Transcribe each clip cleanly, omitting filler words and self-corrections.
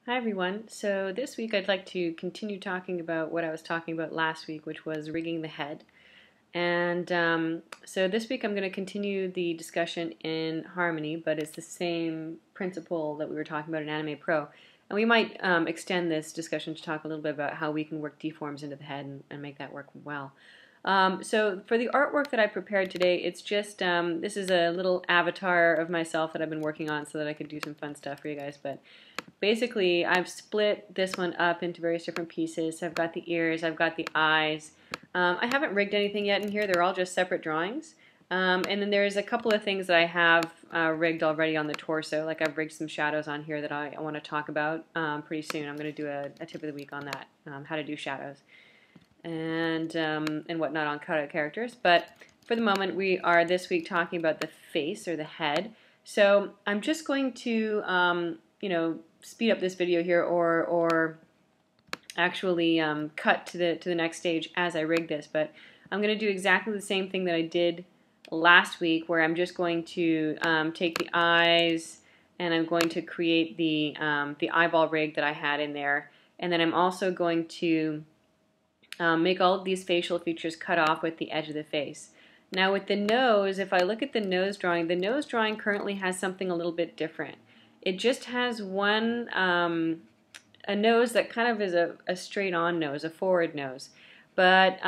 Hi everyone. So this week I'd like to continue talking about what I was talking about last week, which was rigging the head. And so this week I'm going to continue the discussion in Harmony, but it's the same principle that we were talking about in Animate Pro. And we might extend this discussion to talk a little bit about how we can work deforms into the head and make that work well. So for the artwork that I prepared today, it's just, this is a little avatar of myself that I've been working on so that I could do some fun stuff for you guys. But basically, I've split this one up into various different pieces. I've got the ears, I've got the eyes. I haven't rigged anything yet in here. They're all just separate drawings. And then there's a couple of things that I have rigged already on the torso. Like I've rigged some shadows on here that I want to talk about pretty soon. I'm going to do a tip of the week on that, how to do shadows and whatnot on cutout characters. But for the moment, we are this week talking about the face or the head. So I'm just going to, speed up this video here, or actually cut to the next stage as I rig this. But I'm going to do exactly the same thing that I did last week, where I'm just going to take the eyes and I'm going to create the eyeball rig that I had in there, and then I'm also going to make all of these facial features cut off with the edge of the face. Now with the nose, if I look at the nose drawing currently has something a little bit different. It just has one, a nose that kind of is a straight-on nose, a forward nose. But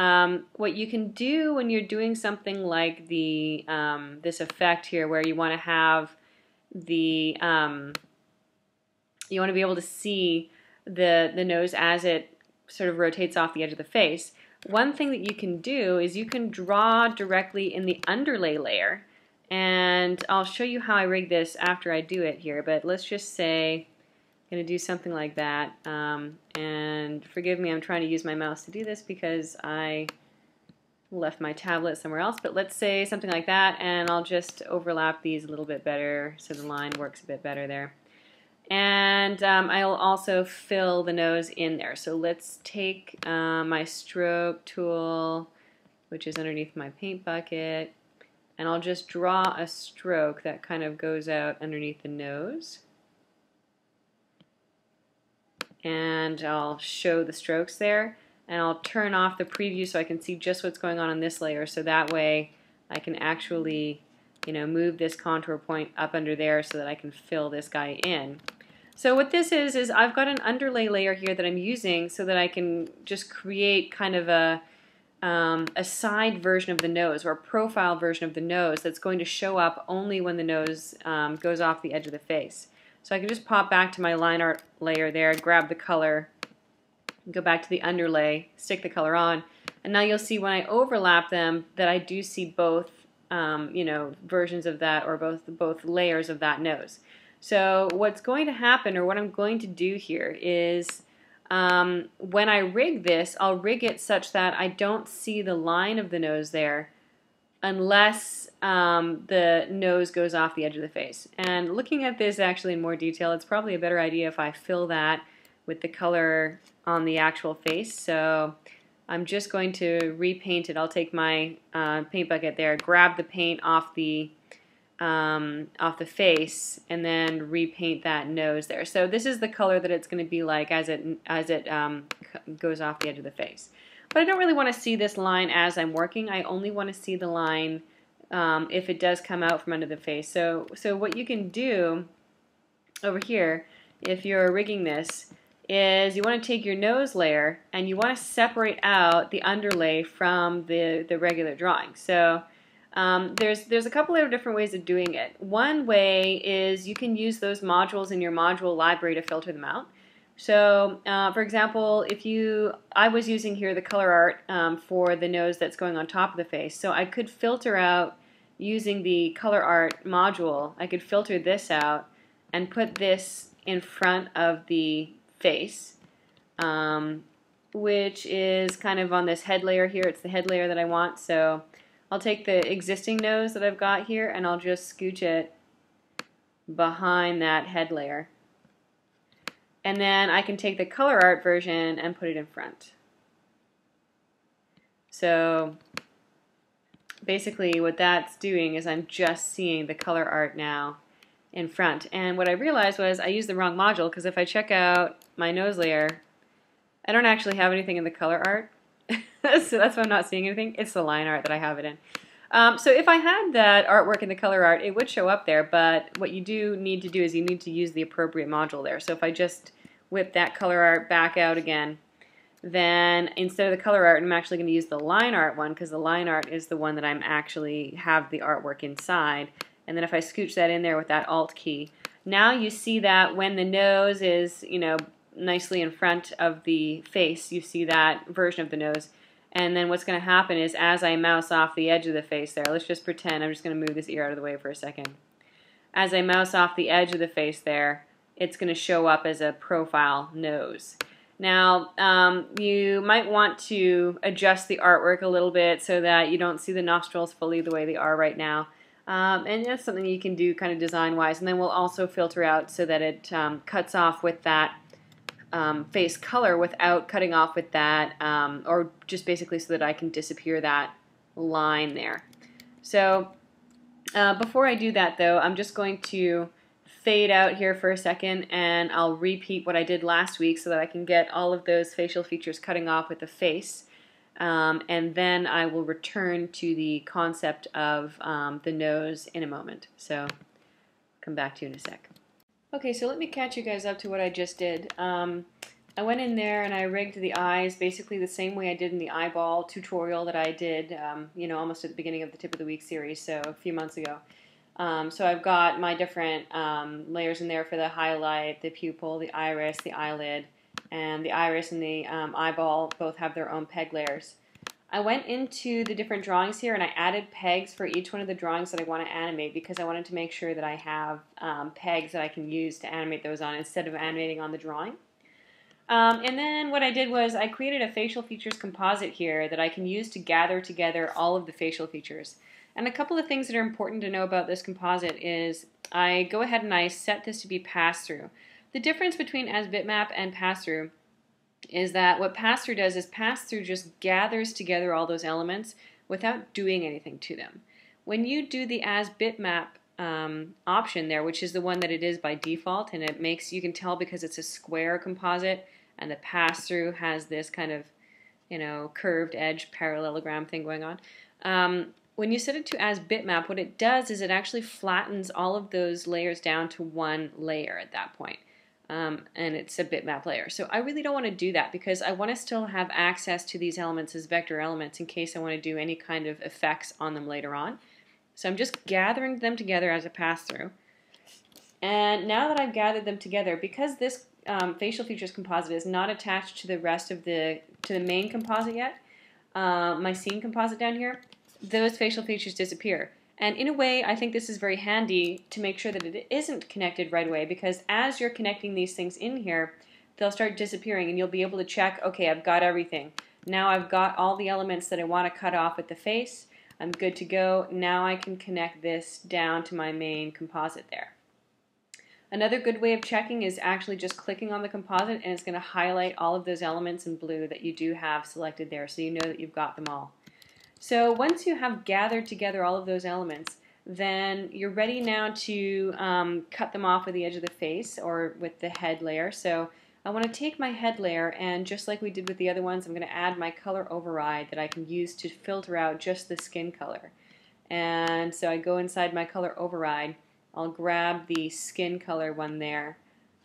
what you can do when you're doing something like the this effect here, where you want to have the you want to be able to see the nose as it sort of rotates off the edge of the face. One thing that you can do is you can draw directly in the underlay layer, and I'll show you how I rig this after I do it here, but let's just say I'm going to do something like that, and forgive me, I'm trying to use my mouse to do this because I left my tablet somewhere else, but let's say something like that, and I'll just overlap these a little bit better so the line works a bit better there. And I'll also fill the nose in there. So let's take my stroke tool, which is underneath my paint bucket, and I'll just draw a stroke that kind of goes out underneath the nose. And I'll show the strokes there, and I'll turn off the preview so I can see just what's going on this layer, so that way I can actually move this contour point up under there so that I can fill this guy in. So what this is I've got an underlay layer here that I'm using so that I can just create kind of a side version of the nose, or a profile version of the nose that's going to show up only when the nose goes off the edge of the face. So I can just pop back to my line art layer there, grab the color, go back to the underlay, stick the color on, and now you'll see when I overlap them that I do see both versions of that, or both layers of that nose. So what's going to happen, or what I'm going to do here, is when I rig this, I'll rig it such that I don't see the line of the nose there unless the nose goes off the edge of the face. And looking at this actually in more detail, it's probably a better idea if I fill that with the color on the actual face. So I'm just going to repaint it. I'll take my paint bucket there, grab the paint off the face, and then repaint that nose there. So this is the color that it's going to be like as it goes off the edge of the face. But I don't really want to see this line as I'm working. I only want to see the line if it does come out from under the face. So what you can do over here, if you're rigging this, is you want to take your nose layer and you want to separate out the underlay from the regular drawing. So there's a couple of different ways of doing it. One way is you can use those modules in your module library to filter them out. So for example, I was using here the color art for the nose that's going on top of the face. So I could filter out using the color art module. I could filter this out and put this in front of the face, which is kind of on this head layer here. It's the head layer that I want. So I'll take the existing nose that I've got here and I'll just scooch it behind that head layer. And then I can take the color art version and put it in front. So basically what that's doing is I'm just seeing the color art now in front. And what I realized was I used the wrong module, because if I check out my nose layer, I don't actually have anything in the color art. So that's why I'm not seeing anything. It's the line art that I have it in. So if I had that artwork in the color art, it would show up there, but what you do need to do is you need to use the appropriate module there. So if I just whip that color art back out again, then instead of the color art, I'm actually going to use the line art one, because the line art is the one that I'm actually have the artwork inside. And then if I scooch that in there with that Alt key, now you see that when the nose is, nicely in front of the face, you see that version of the nose. And then what's going to happen is as I mouse off the edge of the face there, let's just pretend, I'm just going to move this ear out of the way for a second. As I mouse off the edge of the face there, it's going to show up as a profile nose. Now, you might want to adjust the artwork a little bit so that you don't see the nostrils fully the way they are right now. And that's something you can do kind of design-wise. And then we'll also filter out so that it cuts off with that face color without cutting off with that, or just basically so that I can disappear that line there. So before I do that though, I'm just going to fade out here for a second, and I'll repeat what I did last week so that I can get all of those facial features cutting off with the face, and then I will return to the concept of the nose in a moment. So come back to you in a sec. Okay, so let me catch you guys up to what I just did. I went in there and I rigged the eyes basically the same way I did in the eyeball tutorial that I did, almost at the beginning of the Tip of the Week series, so a few months ago. So I've got my different layers in there for the highlight, the pupil, the iris, the eyelid, and the iris and the eyeball both have their own peg layers. I went into the different drawings here and I added pegs for each one of the drawings that I want to animate, because I wanted to make sure that I have pegs that I can use to animate those on instead of animating on the drawing. And then what I did was I created a facial features composite here that I can use to gather together all of the facial features. And a couple of things that are important to know about this composite is I go ahead and I set this to be pass-through. The difference between as bitmap and pass-through is that what pass-through does is pass-through just gathers together all those elements without doing anything to them. When you do the as bitmap option there, which is the one that it is by default, and it makes, you can tell because it's a square composite and the pass-through has this kind of, curved edge parallelogram thing going on. When you set it to as bitmap, what it does is it actually flattens all of those layers down to one layer at that point. And it's a bitmap layer. So I really don't want to do that because I want to still have access to these elements as vector elements in case I want to do any kind of effects on them later on. So I'm just gathering them together as a pass-through. And now that I've gathered them together, because this facial features composite is not attached to the rest of the main composite yet, my scene composite down here, those facial features disappear. And in a way, I think this is very handy to make sure that it isn't connected right away, because as you're connecting these things in here, they'll start disappearing and you'll be able to check, okay, I've got everything. Now I've got all the elements that I want to cut off with the face. I'm good to go. Now I can connect this down to my main composite there. Another good way of checking is actually just clicking on the composite, and it's going to highlight all of those elements in blue that you do have selected there, so you know that you've got them all. So once you have gathered together all of those elements, then you're ready now to cut them off with the edge of the face or with the head layer. So I want to take my head layer, and just like we did with the other ones, I'm going to add my color override that I can use to filter out just the skin color. And so I go inside my color override. I'll grab the skin color one there.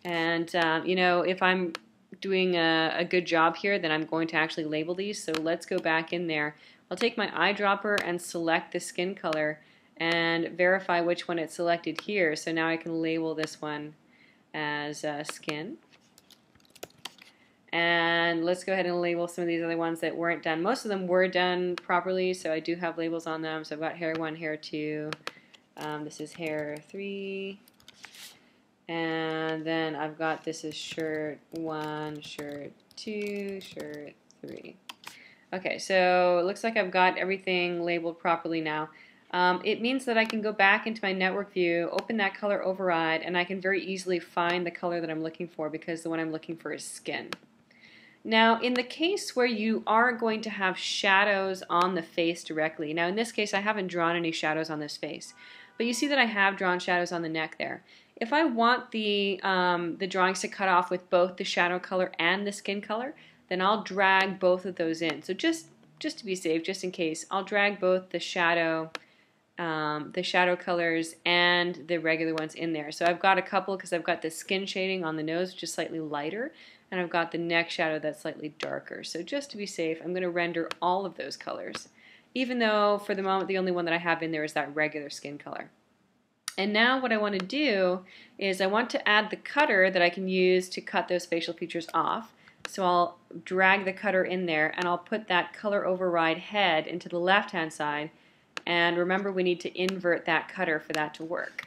And if I'm doing a good job here, then I'm going to actually label these. So let's go back in there. I'll take my eyedropper and select the skin color and verify which one it's selected here. So now I can label this one as skin. And let's go ahead and label some of these other ones that weren't done. Most of them were done properly, so I do have labels on them. So I've got hair 1, hair 2. This is hair 3. And then I've got, this is shirt 1, shirt 2, shirt 3. Okay, so it looks like I've got everything labeled properly now. It means that I can go back into my network view, open that color override, and I can very easily find the color that I'm looking for, because the one I'm looking for is skin. Now, in the case where you are going to have shadows on the face directly, now in this case I haven't drawn any shadows on this face, But you see that I have drawn shadows on the neck there. If I want the drawings to cut off with both the shadow color and the skin color, then I'll drag both of those in. So just to be safe, just in case, I'll drag both the shadow colors and the regular ones in there. So I've got a couple because I've got the skin shading on the nose, which is slightly lighter, and I've got the neck shadow that's slightly darker. So just to be safe, I'm going to render all of those colors, even though for the moment the only one that I have in there is that regular skin color. And now what I want to do is I want to add the cutter that I can use to cut those facial features off. So I'll drag the cutter in there and I'll put that color override head into the left hand side, and remember we need to invert that cutter for that to work.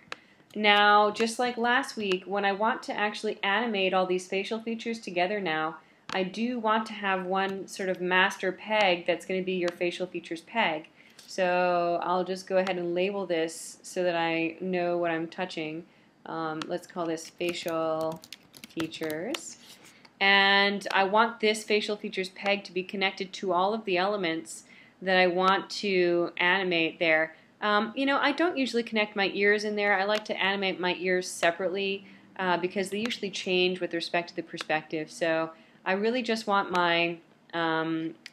Now just like last week, when I want to actually animate all these facial features together now, I do want to have one sort of master peg that's going to be your facial features peg. So I'll just go ahead and label this so that I know what I'm touching. Let's call this facial features. And I want this facial features peg to be connected to all of the elements that I want to animate there. You know, I don't usually connect my ears in there. I like to animate my ears separately because they usually change with respect to the perspective. So I really just want my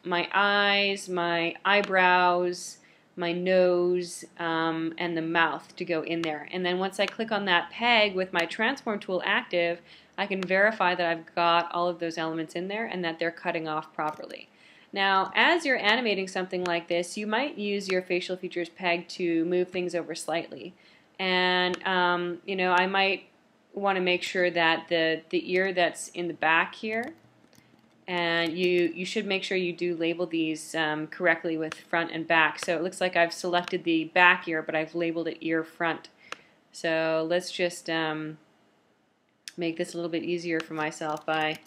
my eyes, my eyebrows, my nose, and the mouth to go in there. And then once I click on that peg with my transform tool active, I can verify that I've got all of those elements in there and that they're cutting off properly. Now, as you're animating something like this, you might use your facial features peg to move things over slightly. And you know, I might want to make sure that the ear that's in the back here, and you should make sure you do label these correctly with front and back. So it looks like I've selected the back ear, but I've labeled it ear front. So let's just make this a little bit easier for myself by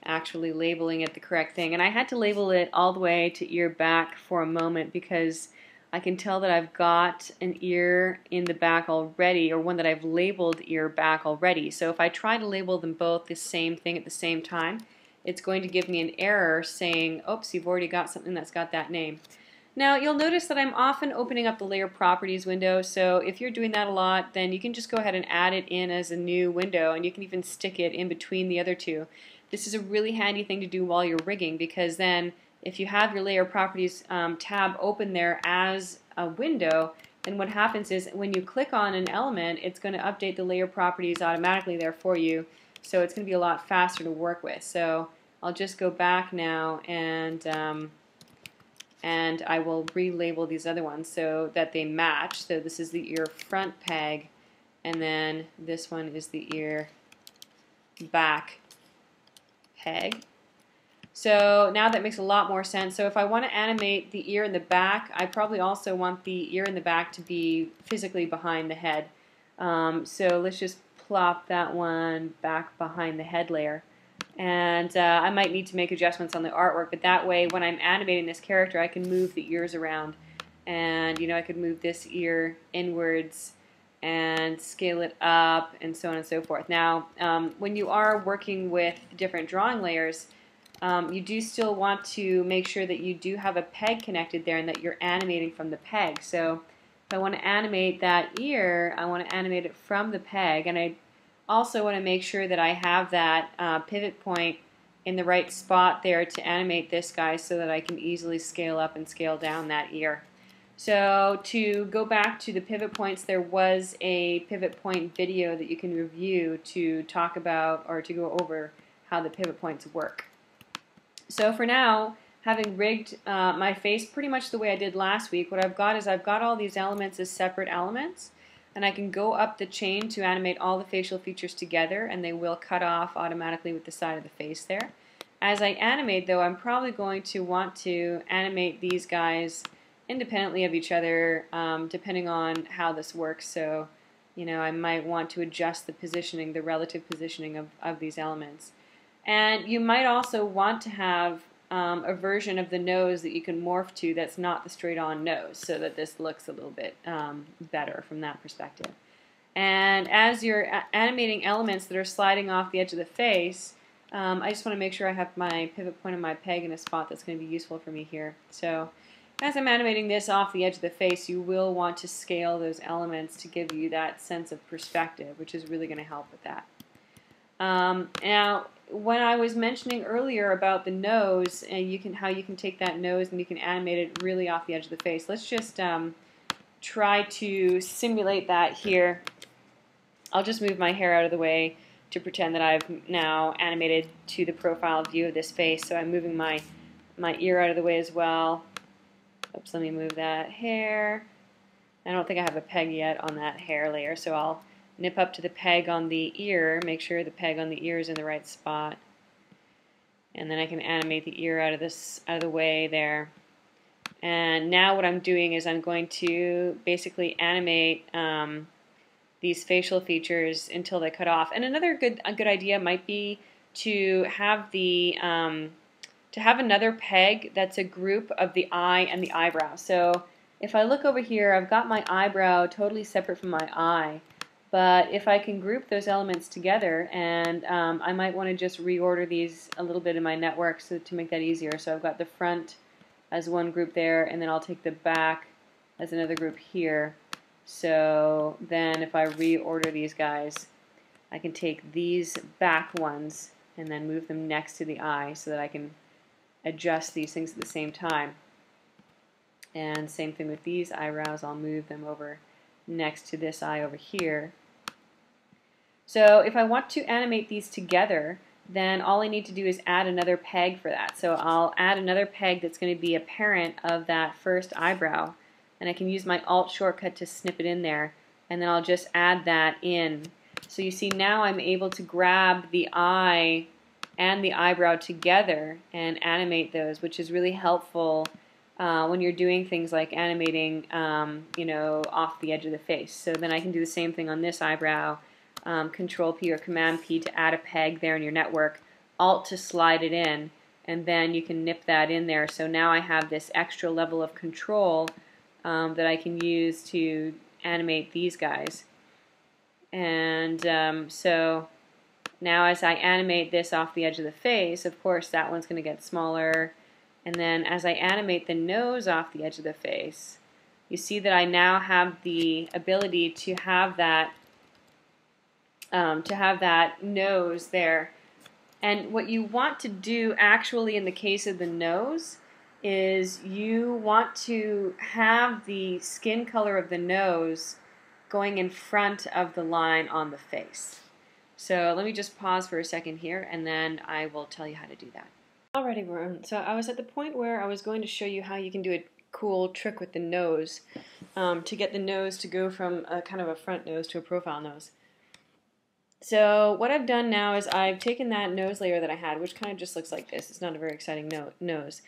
actually labeling it the correct thing. And I had to label it all the way to ear back for a moment because I can tell that I've got an ear in the back already, or one that I've labeled ear back already. So if I try to label them both the same thing at the same time, it's going to give me an error saying, oops, you've already got something that's got that name. Now you'll notice that I'm often opening up the layer properties window, so if you're doing that a lot, then you can just go ahead and add it in as a new window, and you can even stick it in between the other two. This is a really handy thing to do while you're rigging, because then if you have your layer properties tab open there as a window, then what happens is when you click on an element, it's going to update the layer properties automatically there for you, so it's going to be a lot faster to work with. So I'll just go back now and I will relabel these other ones so that they match. So this is the ear front peg, and then this one is the ear back peg. So now that makes a lot more sense. So if I want to animate the ear in the back, I probably also want the ear in the back to be physically behind the head. So let's just plop that one back behind the head layer. And I might need to make adjustments on the artwork, but that way when I'm animating this character I can move the ears around, and you know, I could move this ear inwards and scale it up and so on and so forth. Now when you are working with different drawing layers, you do still want to make sure that you do have a peg connected there and that you're animating from the peg. So if I want to animate that ear, I want to animate it from the peg, and I also want to make sure that I have that pivot point in the right spot there to animate this guy so that I can easily scale up and scale down that ear. So to go back to the pivot points, there was a pivot point video that you can review to talk about or to go over how the pivot points work. So for now, having rigged my face pretty much the way I did last week, what I've got is I've got all these elements as separate elements, and I can go up the chain to animate all the facial features together, and they will cut off automatically with the side of the face there. As I animate though, I'm probably going to want to animate these guys independently of each other depending on how this works. So you know, I might want to adjust the positioning, the relative positioning of these elements. And you might also want to have a version of the nose that you can morph to that's not the straight-on nose, so that this looks a little bit better from that perspective. And as you're animating elements that are sliding off the edge of the face, I just want to make sure I have my pivot point and my peg in a spot that's going to be useful for me here. So as I'm animating this off the edge of the face, you will want to scale those elements to give you that sense of perspective, which is really going to help with that. Now, when I was mentioning earlier about the nose and how you can take that nose and you can animate it really off the edge of the face, let's just try to simulate that here. I'll just move my hair out of the way to pretend that I've now animated to the profile view of this face. So I'm moving my ear out of the way as well. Oops, let me move that hair. I don't think I have a peg yet on that hair layer, so I'll nip up to the peg on the ear, make sure the peg on the ear is in the right spot. And then I can animate the ear out of the way there. And now what I'm doing is I'm going to basically animate these facial features until they cut off. And a good idea might be to have another peg that's a group of the eye and the eyebrow. So if I look over here, I've got my eyebrow totally separate from my eye. But if I can group those elements together, and I might want to just reorder these a little bit in my network to make that easier. So I've got the front as one group there, and then I'll take the back as another group here. So then if I reorder these guys, I can take these back ones and then move them next to the eye so that I can adjust these things at the same time. And same thing with these eyebrows, I'll move them over next to this eye over here. So if I want to animate these together, then all I need to do is add another peg for that. So I'll add another peg that's going to be a parent of that first eyebrow, and I can use my Alt shortcut to snip it in there, and then I'll just add that in. So you see now I'm able to grab the eye and the eyebrow together and animate those, which is really helpful when you're doing things like animating off the edge of the face. So then I can do the same thing on this eyebrow. Control P or Command P to add a peg there in your network, Alt to slide it in, and then you can nip that in there. So now I have this extra level of control that I can use to animate these guys. And so now as I animate this off the edge of the face, of course that one's going to get smaller. And then as I animate the nose off the edge of the face, you see that I now have the ability to have that nose there. And what you want to do actually in the case of the nose is you want to have the skin color of the nose going in front of the line on the face. So let me just pause for a second here and then I will tell you how to do that. Alright everyone, so I was at the point where I was going to show you how you can do a cool trick with the nose to get the nose to go from a kind of a front nose to a profile nose. So what I've done now is I've taken that nose layer that I had, which kind of just looks like this. It's not a very exciting nose.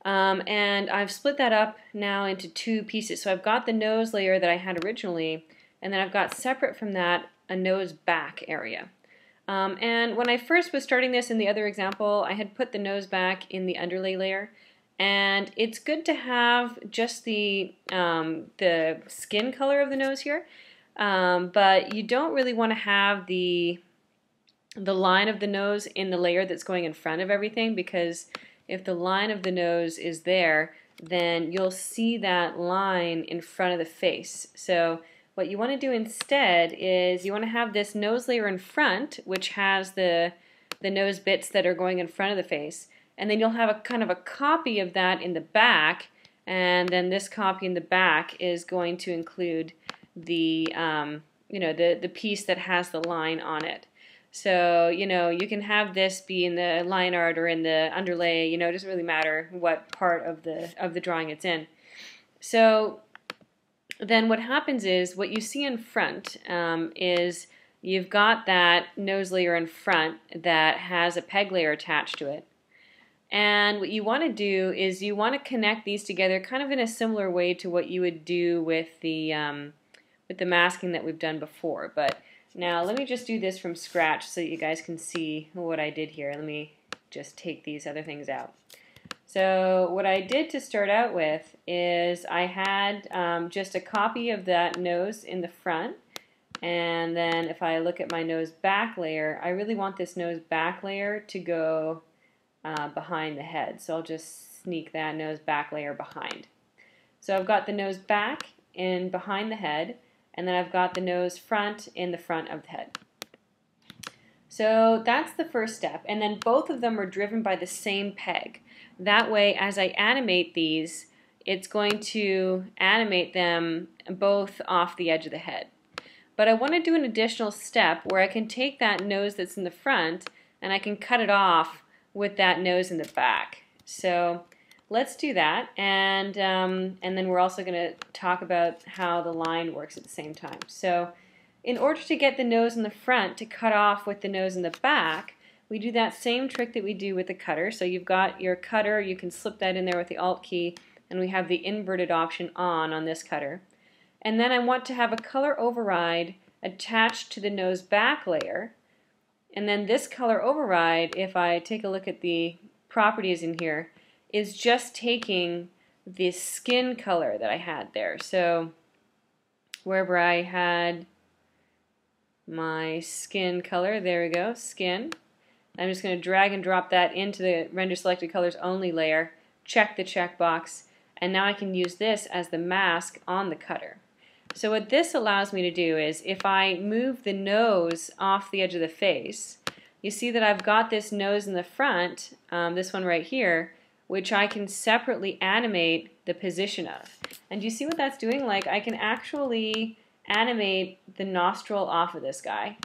And I've split that up now into two pieces. So I've got the nose layer that I had originally, and then I've got separate from that a nose back area. And when I first was starting this in the other example, I had put the nose back in the underlay layer. And it's good to have just the skin color of the nose here. But you don't really want to have the line of the nose in the layer that's going in front of everything, because if the line of the nose is there, then you'll see that line in front of the face. So what you want to do instead is you want to have this nose layer in front, which has the nose bits that are going in front of the face, and then you'll have a kind of a copy of that in the back, and then this copy in the back is going to include the the piece that has the line on it. So you can have this be in the line art or in the underlay. It doesn't really matter what part of the drawing it's in. So then what happens is what you see in front is you've got that nose layer in front that has a peg layer attached to it. And what you want to do is you want to connect these together kind of in a similar way to what you would do with the masking that we've done before. But now let me just do this from scratch so that you guys can see what I did here. Let me just take these other things out. So what I did to start out with is I had just a copy of that nose in the front, and then if I look at my nose back layer, I really want this nose back layer to go behind the head. So I'll just sneak that nose back layer behind. So I've got the nose back and behind the head, and then I've got the nose front in the front of the head. So that's the first step, and then both of them are driven by the same peg. That way, as I animate these, it's going to animate them both off the edge of the head. But I want to do an additional step where I can take that nose that's in the front and I can cut it off with that nose in the back. So let's do that, and then we're also going to talk about how the line works at the same time. So in order to get the nose in the front to cut off with the nose in the back, we do that same trick that we do with the cutter. So you've got your cutter, you can slip that in there with the Alt key, and we have the inverted option on this cutter. And then I want to have a color override attached to the nose back layer. And then this color override, if I take a look at the properties in here, is just taking the skin color that I had there. So wherever I had my skin color, there we go, skin. I'm just going to drag and drop that into the Render Selected Colors Only layer, check the checkbox, and now I can use this as the mask on the cutter. So what this allows me to do is, if I move the nose off the edge of the face, you see that I've got this nose in the front, this one right here, which I can separately animate the position of. And you see what that's doing? Like, I can actually animate the nostril off of this guy.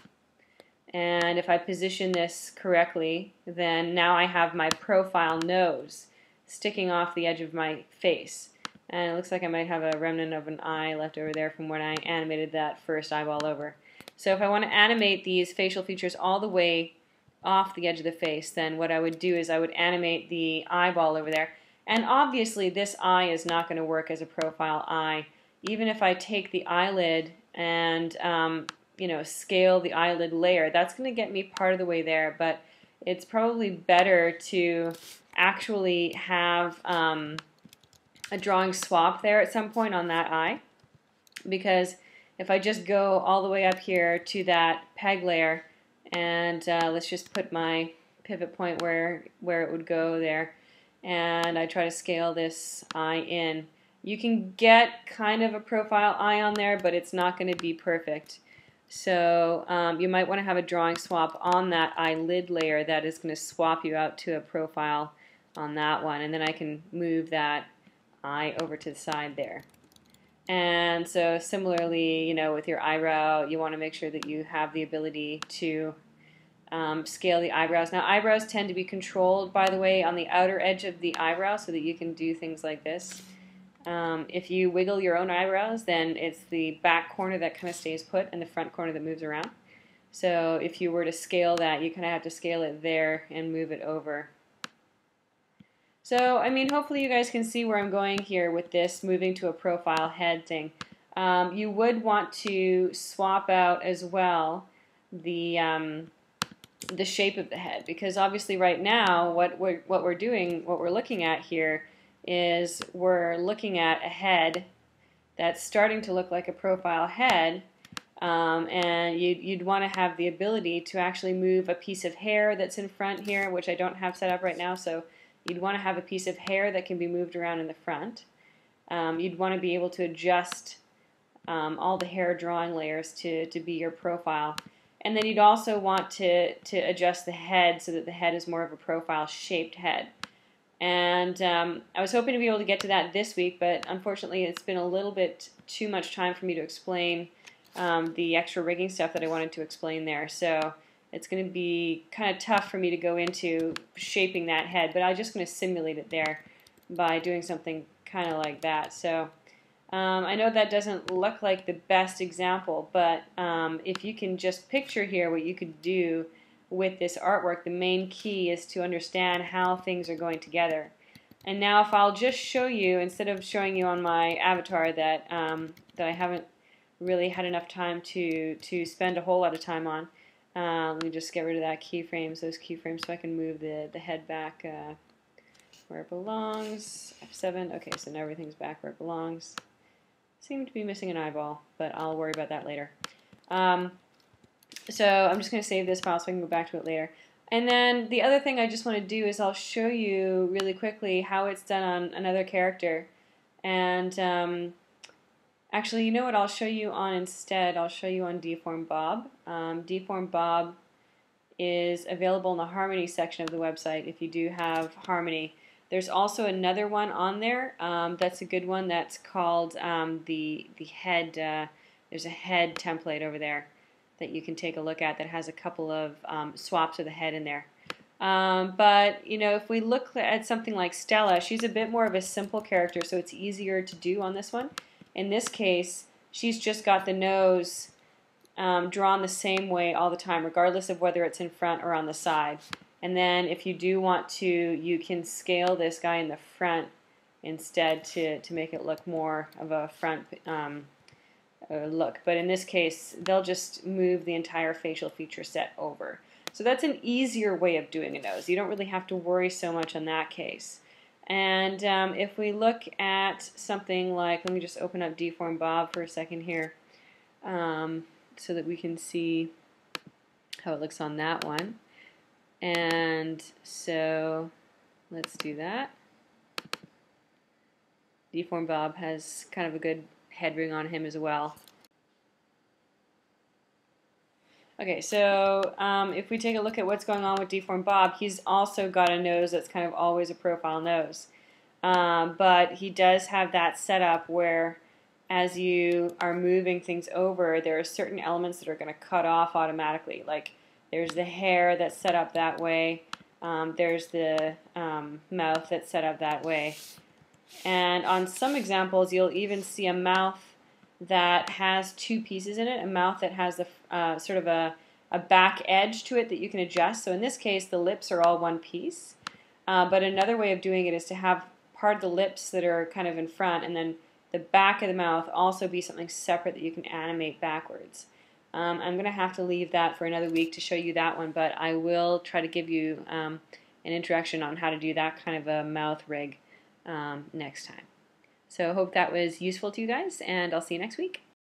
And if I position this correctly, then now I have my profile nose sticking off the edge of my face. And it looks like I might have a remnant of an eye left over there from when I animated that first eyeball over. So if I want to animate these facial features all the way off the edge of the face, then what I would do is I would animate the eyeball over there. And obviously this eye is not going to work as a profile eye. Even if I take the eyelid and scale the eyelid layer, that's going to get me part of the way there, but it's probably better to actually have a drawing swap there at some point on that eye, because if I just go all the way up here to that peg layer, and let's just put my pivot point where it would go there, and I try to scale this eye in, you can get kind of a profile eye on there, but it's not going to be perfect. So you might want to have a drawing swap on that eyelid layer that is going to swap you out to a profile on that one, and then I can move that eye over to the side there. And so similarly, with your eyebrow, you want to make sure that you have the ability to scale the eyebrows. Now, eyebrows tend to be controlled, by the way, on the outer edge of the eyebrow so that you can do things like this. If you wiggle your own eyebrows, then it's the back corner that kind of stays put and the front corner that moves around. So if you were to scale that, you kind of have to scale it there and move it over. So, I mean, hopefully you guys can see where I'm going here with this moving to a profile head thing. You would want to swap out as well the shape of the head, because obviously right now what we're looking at here is we're looking at a head that's starting to look like a profile head, and you'd want to have the ability to actually move a piece of hair that's in front here, which I don't have set up right now, so you'd want to have a piece of hair that can be moved around in the front. You'd want to be able to adjust all the hair drawing layers to be your profile. And then you'd also want to adjust the head so that the head is more of a profile shaped head. And I was hoping to be able to get to that this week, but unfortunately it's been a little bit too much time for me to explain the extra rigging stuff that I wanted to explain there. So it's going to be kind of tough for me to go into shaping that head, but I'm just going to simulate it there by doing something kind of like that. So I know that doesn't look like the best example, but if you can just picture here what you could do with this artwork, the main key is to understand how things are going together. And now if I'll just show you, instead of showing you on my avatar that I haven't really had enough time to spend a whole lot of time on, let me just get rid of those keyframes, so I can move the head back where it belongs. F7, okay, so now everything's back where it belongs. Seem to be missing an eyeball, but I'll worry about that later. So I'm just going to save this file so I can go back to it later. And then the other thing I just want to do is I'll show you really quickly how it's done on another character. And actually, you know what I'll show you on instead? I'll show you on Deform Bob. Deform Bob is available in the Harmony section of the website if you do have Harmony. There's also another one on there that's a good one that's called the head. There's a head template over there that you can take a look at that has a couple of swaps of the head in there. But you know, if we look at something like Stella, she's a bit more of a simple character, so it's easier to do on this one. In this case, she's just got the nose drawn the same way all the time, regardless of whether it's in front or on the side. And then if you do want to, you can scale this guy in the front instead to make it look more of a front look. But in this case, they'll just move the entire facial feature set over. So that's an easier way of doing a nose. You don't really have to worry so much on that case. And if we look at something like, let me just open up Deform Bob for a second here, so that we can see how it looks on that one. And so let's do that. Deform Bob has kind of a good head ring on him as well. Okay, so if we take a look at what's going on with Deform Bob, he's also got a nose that's kind of always a profile nose. But he does have that setup where as you are moving things over, there are certain elements that are going to cut off automatically. Like there's the hair that's set up that way. There's the mouth that's set up that way. And on some examples, you'll even see a mouth that has two pieces in it, a mouth that has a sort of a back edge to it that you can adjust. So in this case, the lips are all one piece. But another way of doing it is to have part of the lips that are kind of in front, and then the back of the mouth also be something separate that you can animate backwards. I'm going to have to leave that for another week to show you that one, but I will try to give you an introduction on how to do that kind of a mouth rig next time. So I hope that was useful to you guys, and I'll see you next week.